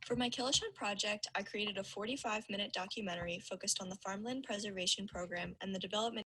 For my Kilachand project, I created a 45-minute documentary focused on the farmland preservation program and the development.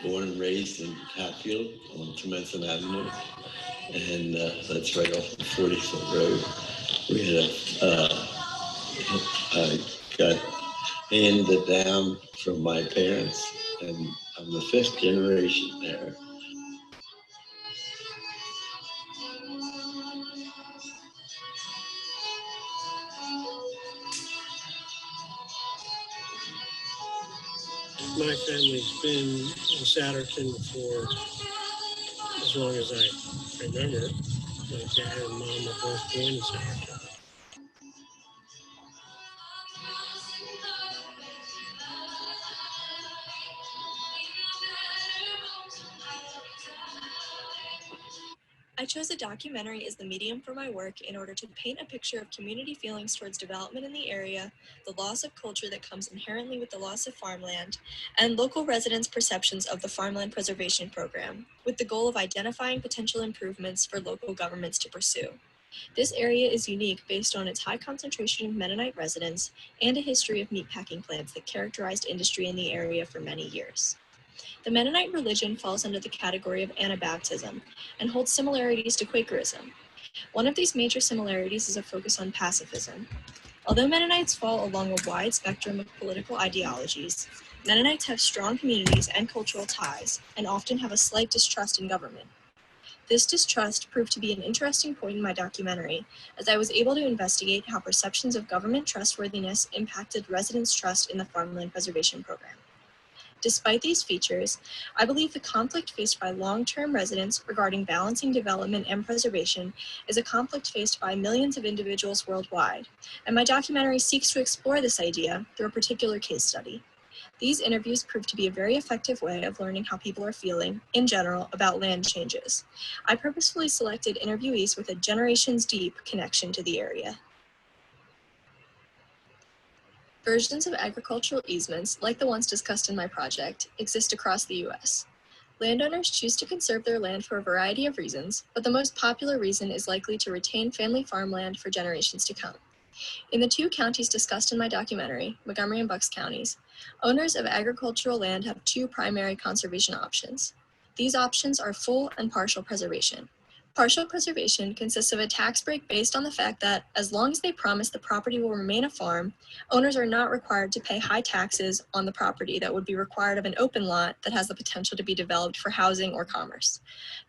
Born and raised in Hatfield on Commencement Avenue, and that's right off the 40-foot road. We had I got handed down from my parents, and I'm the 5th generation there. My family's been in Satterton for as long as I remember. My dad and mom were both born in Satterton. I chose a documentary as the medium for my work in order to paint a picture of community feelings towards development in the area, the loss of culture that comes inherently with the loss of farmland, and local residents' perceptions of the farmland preservation program, with the goal of identifying potential improvements for local governments to pursue. This area is unique based on its high concentration of Mennonite residents and a history of meatpacking plants that characterized industry in the area for many years. The Mennonite religion falls under the category of Anabaptism and holds similarities to Quakerism. One of these major similarities is a focus on pacifism. Although Mennonites fall along a wide spectrum of political ideologies, Mennonites have strong communities and cultural ties and often have a slight distrust in government. This distrust proved to be an interesting point in my documentary, as I was able to investigate how perceptions of government trustworthiness impacted residents' trust in the farmland preservation program. Despite these features, I believe the conflict faced by long-term residents regarding balancing development and preservation is a conflict faced by millions of individuals worldwide, and my documentary seeks to explore this idea through a particular case study. These interviews prove to be a very effective way of learning how people are feeling, in general, about land changes. I purposefully selected interviewees with a generations-deep connection to the area. Versions of agricultural easements, like the ones discussed in my project, exist across the U.S. Landowners choose to conserve their land for a variety of reasons, but the most popular reason is likely to retain family farmland for generations to come. In the 2 counties discussed in my documentary, Montgomery and Bucks counties, owners of agricultural land have 2 primary conservation options. These options are full and partial preservation. Partial preservation consists of a tax break based on the fact that, as long as they promise the property will remain a farm, owners are not required to pay high taxes on the property that would be required of an open lot that has the potential to be developed for housing or commerce.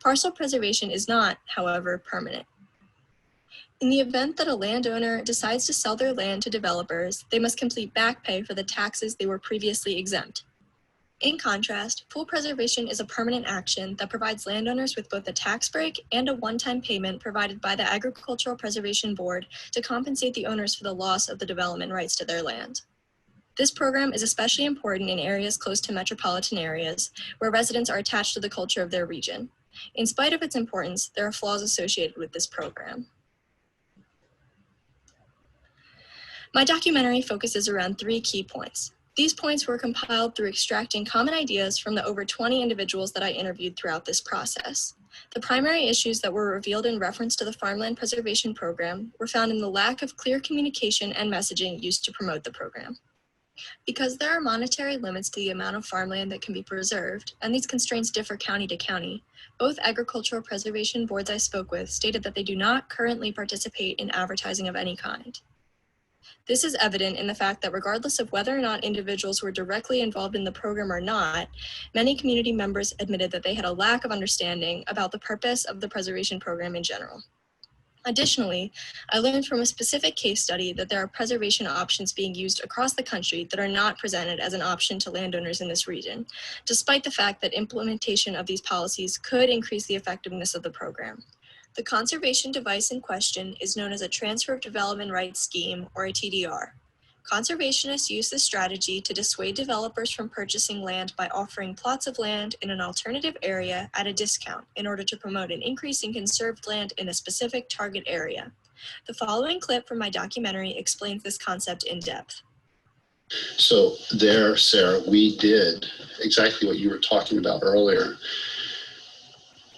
Partial preservation is not, however, permanent. In the event that a landowner decides to sell their land to developers, they must complete back pay for the taxes they were previously exempt. In contrast, full preservation is a permanent action that provides landowners with both a tax break and a one-time payment provided by the Agricultural Preservation Board to compensate the owners for the loss of the development rights to their land. This program is especially important in areas close to metropolitan areas, where residents are attached to the culture of their region. In spite of its importance, there are flaws associated with this program. My documentary focuses around 3 key points. These points were compiled through extracting common ideas from the over 20 individuals that I interviewed throughout this process. The primary issues that were revealed in reference to the farmland preservation program were found in the lack of clear communication and messaging used to promote the program. Because there are monetary limits to the amount of farmland that can be preserved, and these constraints differ county to county, both agricultural preservation boards I spoke with stated that they do not currently participate in advertising of any kind. This is evident in the fact that regardless of whether or not individuals were directly involved in the program or not, many community members admitted that they had a lack of understanding about the purpose of the preservation program in general. Additionally, I learned from a specific case study that there are preservation options being used across the country that are not presented as an option to landowners in this region, despite the fact that implementation of these policies could increase the effectiveness of the program. The conservation device in question is known as a Transfer of Development Rights Scheme, or a TDR. Conservationists use this strategy to dissuade developers from purchasing land by offering plots of land in an alternative area at a discount in order to promote an increase in conserved land in a specific target area. The following clip from my documentary explains this concept in depth. So there, Sarah, we did exactly what you were talking about earlier.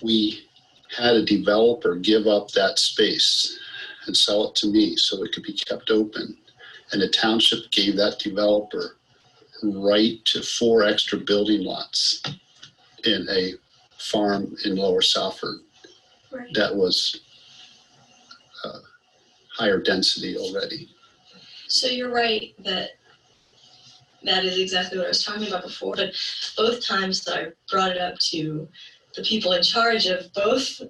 We had a developer give up that space and sell it to me so it could be kept open. And the township gave that developer right to 4 extra building lots in a farm in Lower Salford. Right. That was higher density already. So you're right that is exactly what I was talking about before, but both times that I brought it up to the people in charge of both,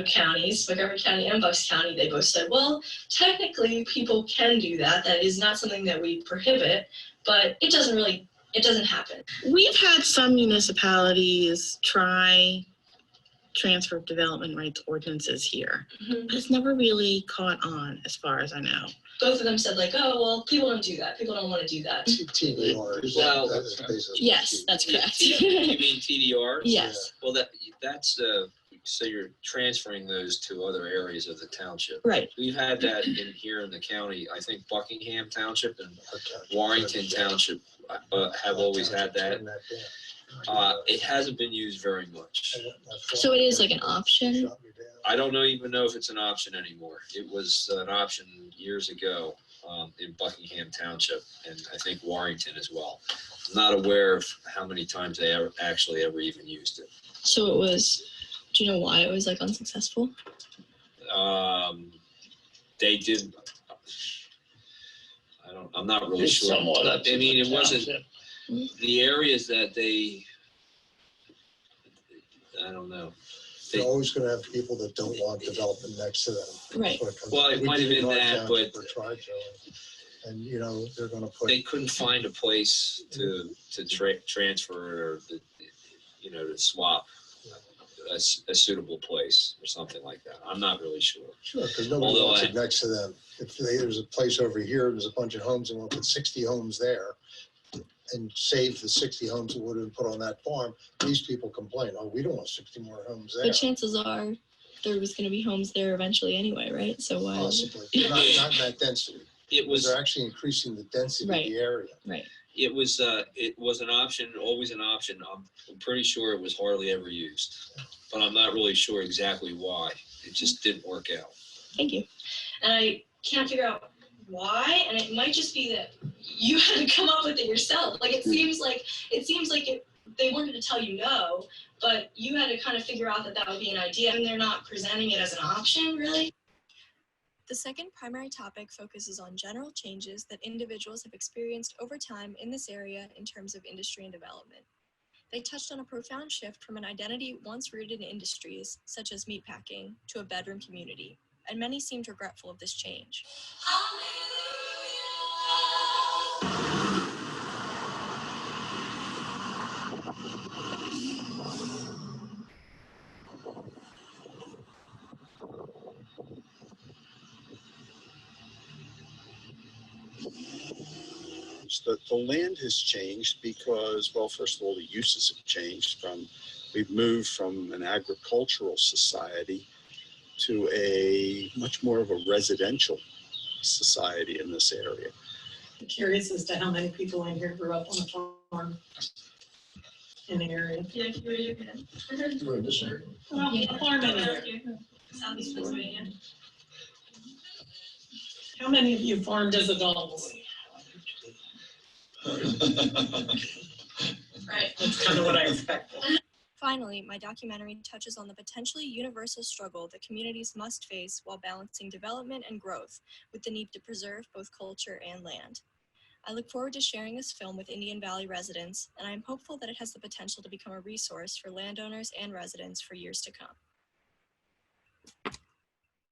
counties, Montgomery County and Bucks County, they both said, well, technically people can do that. That is not something that we prohibit, but it doesn't happen. We've had some municipalities try transfer of development rights ordinances here, but it's never really caught on as far as I know. Both of them said oh, well, people don't do that. People don't want to do that. Yes, that's correct. You mean TDRs? Yes. Well, that's so you're transferring those to other areas of the township. Right. We've had that here in the county. I think Buckingham Township and Warrington Township have always had that. It hasn't been used very much. So it is like an option? I don't even know if it's an option anymore. It was an option years ago in Buckingham Township, and I think Warrington as well. I'm not aware of how many times they ever even used it. So it was, do you know why it was unsuccessful? They did, I'm not really sure. I mean, it wasn't, the areas that I don't know. They're always going to have people that don't want development next to them. Right. Well, it might have been that, but and they're going to put. They couldn't find a place to transfer or to swap a suitable place or something like that. I'm not really sure. Sure, because nobody wants it next to them. If there's a place over here, there's a bunch of homes, and we'll put 60 homes there and save the 60 homes that would have been put on that farm. These people complain, oh, we don't want 60 more homes there. But chances are there was going to be homes there eventually anyway, right? So why? Possibly. Not in that density. They're actually increasing the density of the area. Right. It was an option, always an option. I'm pretty sure it was hardly ever used, but I'm not really sure exactly why. It just didn't work out. Thank you. And I can't figure out why, and it might just be that you had to come up with it yourself. It seems like they wanted to tell you no, but you had to kind of figure out that would be an idea, and they're not presenting it as an option, really. The second primary topic focuses on general changes that individuals have experienced over time in this area in terms of industry and development. They touched on a profound shift from an identity once rooted in industries, such as meatpacking, to a bedroom community, and many seemed regretful of this change. The land has changed because, well, first of all, the uses have changed. We've moved from an agricultural society to a much more of a residential society in this area. I'm curious as to how many people in here grew up on a farm in the area. Yeah, if you raise your hand. We're in this area. Well, a farm in there. Southeast Pennsylvania. How many of you farmed as adults? Right. That's kind of what I expected. Finally, my documentary touches on the potentially universal struggle that communities must face while balancing development and growth with the need to preserve both culture and land. I look forward to sharing this film with Indian Valley residents, and I am hopeful that it has the potential to become a resource for landowners and residents for years to come.